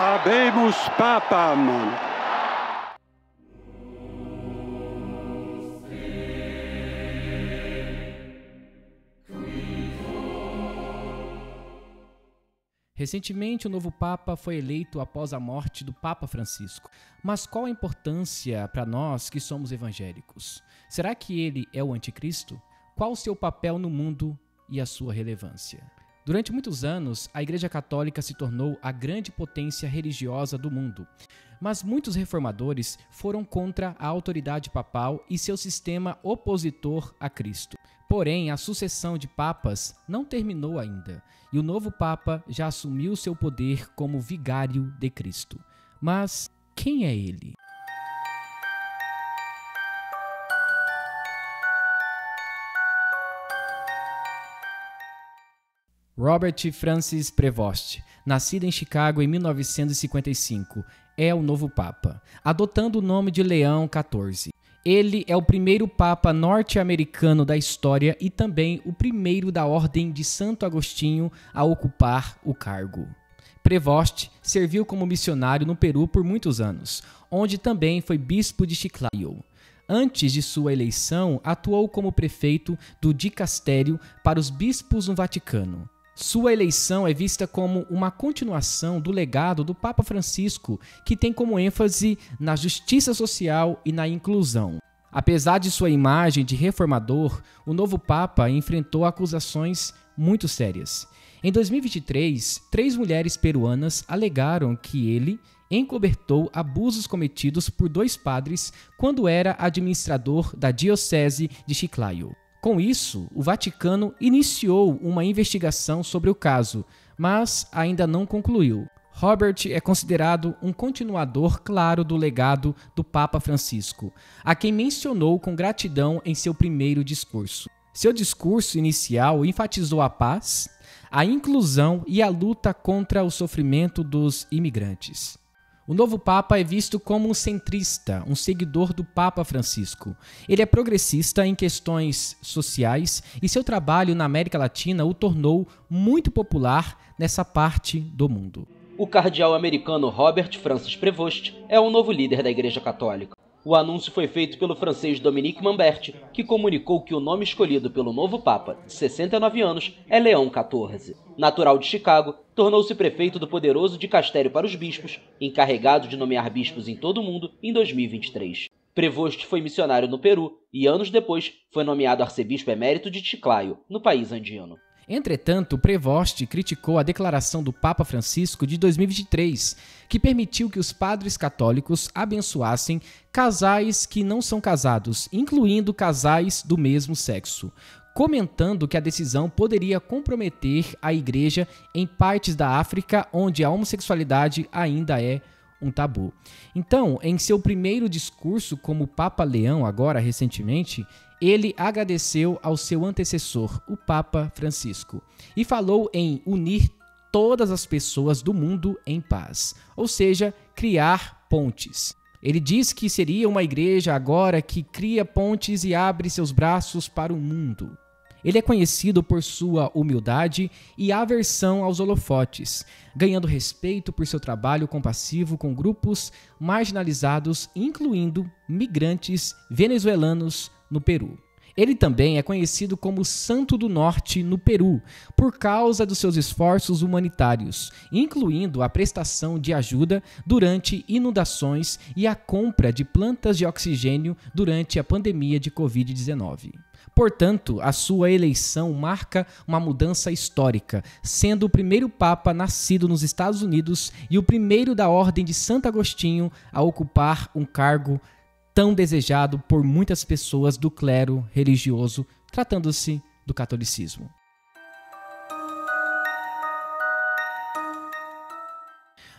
Habemus Papam. Recentemente, o novo Papa foi eleito após a morte do Papa Francisco. Mas qual a importância para nós que somos evangélicos? Será que ele é o anticristo? Qual o seu papel no mundo e a sua relevância? Durante muitos anos, a Igreja Católica se tornou a grande potência religiosa do mundo. Mas muitos reformadores foram contra a autoridade papal e seu sistema opositor a Cristo. Porém, a sucessão de papas não terminou ainda, e o novo papa já assumiu seu poder como vigário de Cristo. Mas quem é ele? Robert Francis Prevost, nascido em Chicago em 1955, é o novo Papa, adotando o nome de Leão XIV. Ele é o primeiro Papa norte-americano da história e também o primeiro da Ordem de Santo Agostinho a ocupar o cargo. Prevost serviu como missionário no Peru por muitos anos, onde também foi bispo de Chiclayo. Antes de sua eleição, atuou como prefeito do dicastério para os bispos no Vaticano. Sua eleição é vista como uma continuação do legado do Papa Francisco, que tem como ênfase na justiça social e na inclusão. Apesar de sua imagem de reformador, o novo Papa enfrentou acusações muito sérias. Em 2023, 3 mulheres peruanas alegaram que ele encobertou abusos cometidos por 2 padres quando era administrador da Diocese de Chiclayo. Com isso, o Vaticano iniciou uma investigação sobre o caso, mas ainda não concluiu. Robert é considerado um continuador claro do legado do Papa Francisco, a quem mencionou com gratidão em seu primeiro discurso. Seu discurso inicial enfatizou a paz, a inclusão e a luta contra o sofrimento dos imigrantes. O novo Papa é visto como um centrista, um seguidor do Papa Francisco. Ele é progressista em questões sociais e seu trabalho na América Latina o tornou muito popular nessa parte do mundo. O cardeal americano Robert Francis Prevost é o novo líder da Igreja Católica. O anúncio foi feito pelo francês Dominique Mambert, que comunicou que o nome escolhido pelo novo Papa, de 69 anos, é Leão XIV. Natural de Chicago, tornou-se prefeito do poderoso dicastério para os bispos, encarregado de nomear bispos em todo o mundo em 2023. Prevost foi missionário no Peru e, anos depois, foi nomeado arcebispo emérito de Chiclayo, no país andino. Entretanto, Prevost criticou a declaração do Papa Francisco de 2023, que permitiu que os padres católicos abençoassem casais que não são casados, incluindo casais do mesmo sexo, comentando que a decisão poderia comprometer a Igreja em partes da África onde a homossexualidade ainda é um tabu. Então, em seu primeiro discurso como Papa Leão, agora recentemente, ele agradeceu ao seu antecessor, o Papa Francisco, e falou em unir todas as pessoas do mundo em paz, ou seja, criar pontes. Ele diz que seria uma igreja agora que cria pontes e abre seus braços para o mundo. Ele é conhecido por sua humildade e aversão aos holofotes, ganhando respeito por seu trabalho compassivo com grupos marginalizados, incluindo migrantes venezuelanos no Peru. Ele também é conhecido como Santo do Norte no Peru, por causa dos seus esforços humanitários, incluindo a prestação de ajuda durante inundações e a compra de plantas de oxigênio durante a pandemia de Covid-19. Portanto, a sua eleição marca uma mudança histórica, sendo o primeiro Papa nascido nos Estados Unidos e o primeiro da Ordem de Santo Agostinho a ocupar um cargo tão desejado por muitas pessoas do clero religioso, tratando-se do catolicismo.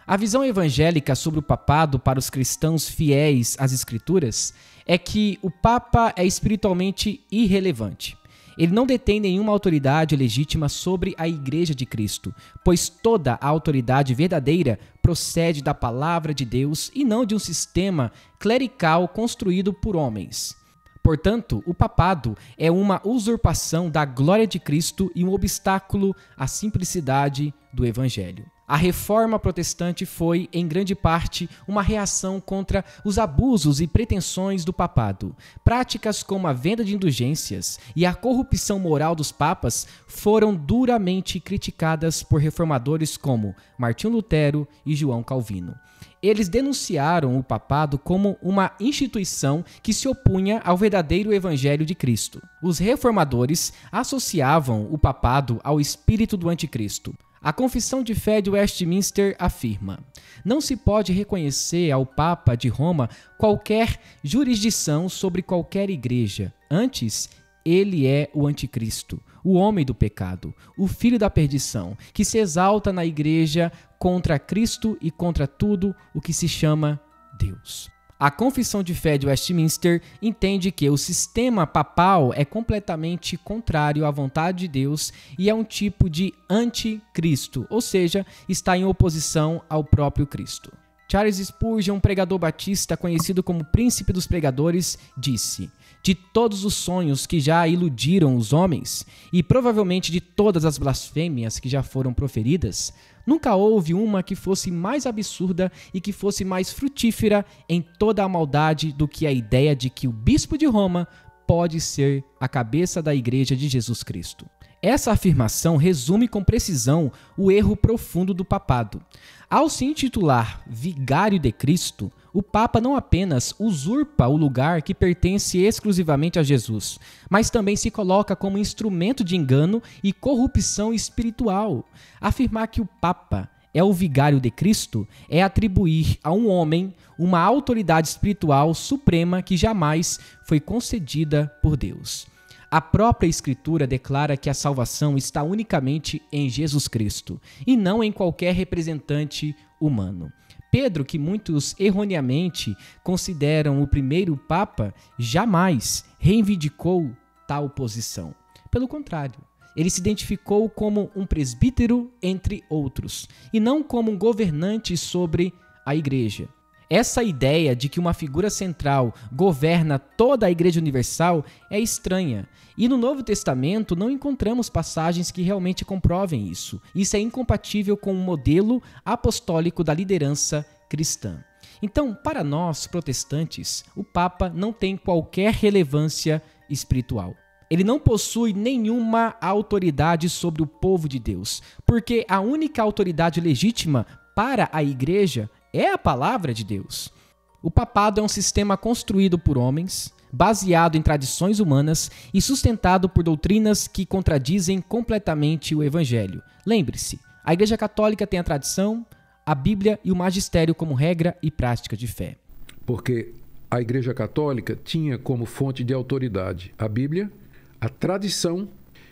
A visão evangélica sobre o papado para os cristãos fiéis às Escrituras é que o Papa é espiritualmente irrelevante. Ele não detém nenhuma autoridade legítima sobre a Igreja de Cristo, pois toda a autoridade verdadeira procede da palavra de Deus e não de um sistema clerical construído por homens. Portanto, o papado é uma usurpação da glória de Cristo e um obstáculo à simplicidade do Evangelho. A reforma protestante foi, em grande parte, uma reação contra os abusos e pretensões do papado. Práticas como a venda de indulgências e a corrupção moral dos papas foram duramente criticadas por reformadores como Martinho Lutero e João Calvino. Eles denunciaram o papado como uma instituição que se opunha ao verdadeiro evangelho de Cristo. Os reformadores associavam o papado ao espírito do anticristo. A Confissão de Fé de Westminster afirma: não se pode reconhecer ao Papa de Roma qualquer jurisdição sobre qualquer igreja. Antes, ele é o anticristo, o homem do pecado, o filho da perdição, que se exalta na igreja contra Cristo e contra tudo o que se chama Deus. A Confissão de Fé de Westminster entende que o sistema papal é completamente contrário à vontade de Deus e é um tipo de anticristo, ou seja, está em oposição ao próprio Cristo. Charles Spurgeon, um pregador batista conhecido como Príncipe dos Pregadores, disse: de todos os sonhos que já iludiram os homens, e provavelmente de todas as blasfêmias que já foram proferidas, nunca houve uma que fosse mais absurda e que fosse mais frutífera em toda a maldade do que a ideia de que o bispo de Roma pode ser a cabeça da Igreja de Jesus Cristo. Essa afirmação resume com precisão o erro profundo do papado. Ao se intitular Vigário de Cristo, o Papa não apenas usurpa o lugar que pertence exclusivamente a Jesus, mas também se coloca como instrumento de engano e corrupção espiritual. Afirmar que o Papa é o Vigário de Cristo é atribuir a um homem uma autoridade espiritual suprema que jamais foi concedida por Deus. A própria Escritura declara que a salvação está unicamente em Jesus Cristo e não em qualquer representante humano. Pedro, que muitos erroneamente consideram o primeiro Papa, jamais reivindicou tal posição. Pelo contrário, ele se identificou como um presbítero entre outros e não como um governante sobre a Igreja. Essa ideia de que uma figura central governa toda a Igreja Universal é estranha, e no Novo Testamento não encontramos passagens que realmente comprovem isso. Isso é incompatível com o modelo apostólico da liderança cristã. Então, para nós, protestantes, o Papa não tem qualquer relevância espiritual. Ele não possui nenhuma autoridade sobre o povo de Deus, porque a única autoridade legítima para a Igreja é a palavra de Deus. O papado é um sistema construído por homens, baseado em tradições humanas e sustentado por doutrinas que contradizem completamente o Evangelho. Lembre-se, a Igreja Católica tem a tradição, a Bíblia e o magistério como regra e prática de fé. Porque a Igreja Católica tinha como fonte de autoridade a Bíblia, a tradição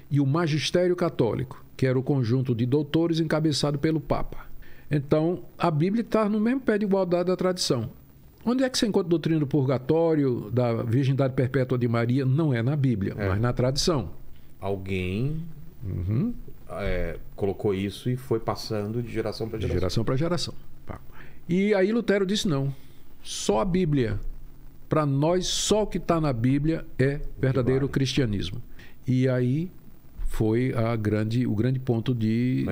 e o magistério católico, que era o conjunto de doutores encabeçado pelo Papa. Então, a Bíblia está no mesmo pé de igualdade da tradição. Onde é que você encontra a doutrina do purgatório, da virgindade perpétua de Maria? Não é na Bíblia, mas na tradição. Alguém colocou isso e foi passando de geração para geração. De geração para geração. E aí Lutero disse não. Só a Bíblia. Para nós, só o que está na Bíblia é verdadeiro cristianismo. E aí foi o grande ponto de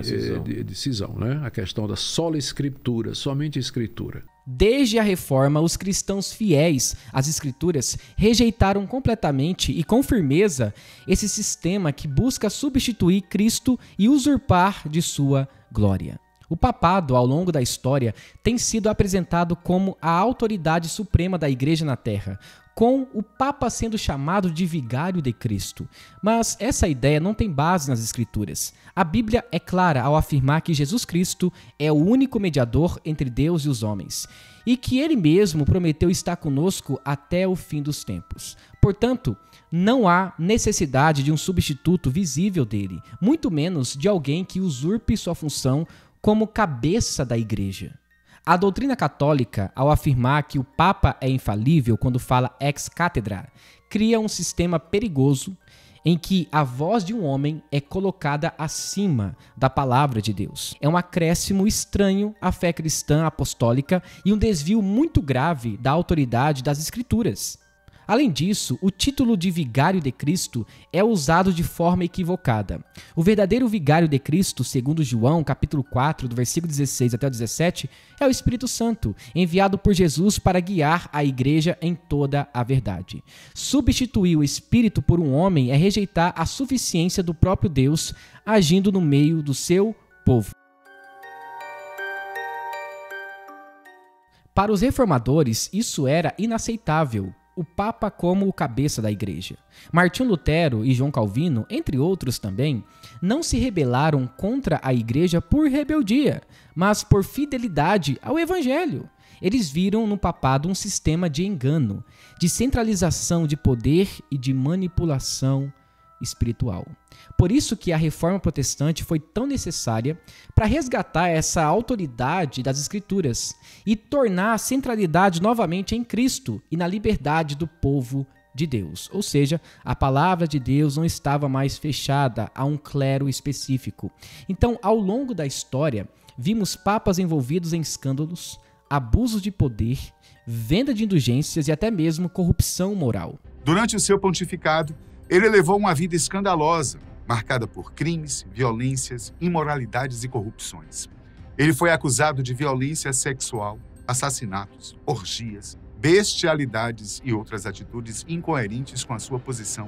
decisão, né? A questão da sola escritura, somente a escritura. Desde a Reforma, os cristãos fiéis às Escrituras rejeitaram completamente e com firmeza esse sistema que busca substituir Cristo e usurpar de sua glória. O papado, ao longo da história, tem sido apresentado como a autoridade suprema da Igreja na Terra, com o Papa sendo chamado de Vigário de Cristo. Mas essa ideia não tem base nas Escrituras. A Bíblia é clara ao afirmar que Jesus Cristo é o único mediador entre Deus e os homens, e que Ele mesmo prometeu estar conosco até o fim dos tempos. Portanto, não há necessidade de um substituto visível dele, muito menos de alguém que usurpe sua função como cabeça da Igreja. A doutrina católica, ao afirmar que o Papa é infalível quando fala ex cathedra, cria um sistema perigoso em que a voz de um homem é colocada acima da palavra de Deus. É um acréscimo estranho à fé cristã apostólica e um desvio muito grave da autoridade das Escrituras. Além disso, o título de vigário de Cristo é usado de forma equivocada. O verdadeiro vigário de Cristo, segundo João, capítulo 4, do versículo 16 até o 17, é o Espírito Santo, enviado por Jesus para guiar a igreja em toda a verdade. Substituir o Espírito por um homem é rejeitar a suficiência do próprio Deus agindo no meio do seu povo. Para os reformadores, isso era inaceitável. O Papa como o cabeça da igreja. Martinho Lutero e João Calvino, entre outros também, não se rebelaram contra a igreja por rebeldia, mas por fidelidade ao evangelho. Eles viram no papado um sistema de engano, de centralização de poder e de manipulação espiritual. Por isso que a reforma protestante foi tão necessária para resgatar essa autoridade das Escrituras e tornar a centralidade novamente em Cristo e na liberdade do povo de Deus. Ou seja, a palavra de Deus não estava mais fechada a um clero específico. Então, ao longo da história, vimos papas envolvidos em escândalos, abusos de poder, venda de indulgências e até mesmo corrupção moral. Durante o seu pontificado, ele levou uma vida escandalosa, marcada por crimes, violências, imoralidades e corrupções. Ele foi acusado de violência sexual, assassinatos, orgias, bestialidades e outras atitudes incoerentes com a sua posição.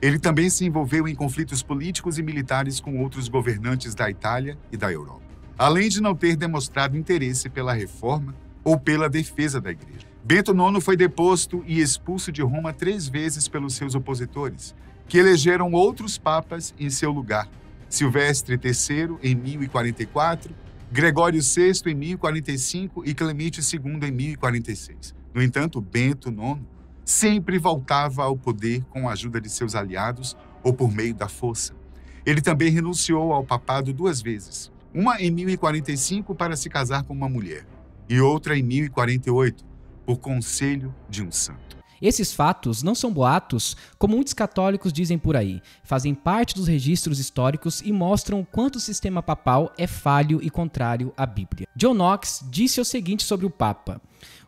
Ele também se envolveu em conflitos políticos e militares com outros governantes da Itália e da Europa, além de não ter demonstrado interesse pela reforma ou pela defesa da igreja. Bento IX foi deposto e expulso de Roma 3 vezes pelos seus opositores, que elegeram outros papas em seu lugar. Silvestre III em 1044, Gregório VI em 1045 e Clemente II em 1046. No entanto, Bento IX sempre voltava ao poder com a ajuda de seus aliados ou por meio da força. Ele também renunciou ao papado 2 vezes, uma em 1045 para se casar com uma mulher e outra em 1048, por conselho de um santo. Esses fatos não são boatos, como muitos católicos dizem por aí, fazem parte dos registros históricos e mostram o quanto o sistema papal é falho e contrário à Bíblia. John Knox disse o seguinte sobre o Papa: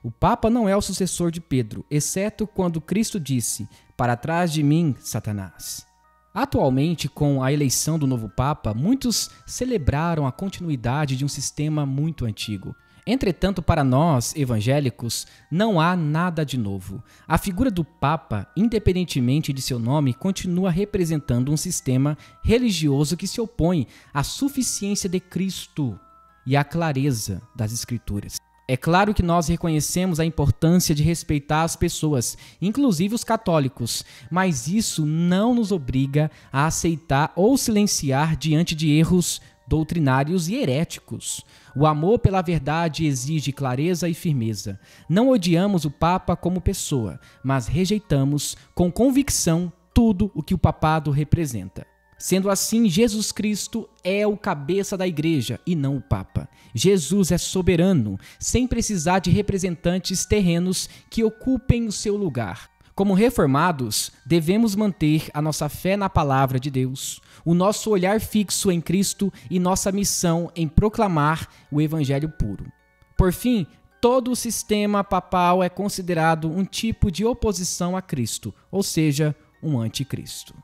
o Papa não é o sucessor de Pedro, exceto quando Cristo disse: "Para trás de mim, Satanás". Atualmente, com a eleição do novo Papa, muitos celebraram a continuidade de um sistema muito antigo. Entretanto, para nós, evangélicos, não há nada de novo. A figura do Papa, independentemente de seu nome, continua representando um sistema religioso que se opõe à suficiência de Cristo e à clareza das Escrituras. É claro que nós reconhecemos a importância de respeitar as pessoas, inclusive os católicos, mas isso não nos obriga a aceitar ou silenciar diante de erros doutrinários e heréticos. O amor pela verdade exige clareza e firmeza. Não odiamos o Papa como pessoa, mas rejeitamos com convicção tudo o que o papado representa. Sendo assim, Jesus Cristo é o cabeça da igreja e não o Papa. Jesus é soberano, sem precisar de representantes terrenos que ocupem o seu lugar. Como reformados, devemos manter a nossa fé na palavra de Deus, o nosso olhar fixo em Cristo e nossa missão em proclamar o evangelho puro. Por fim, todo o sistema papal é considerado um tipo de oposição a Cristo, ou seja, um anticristo.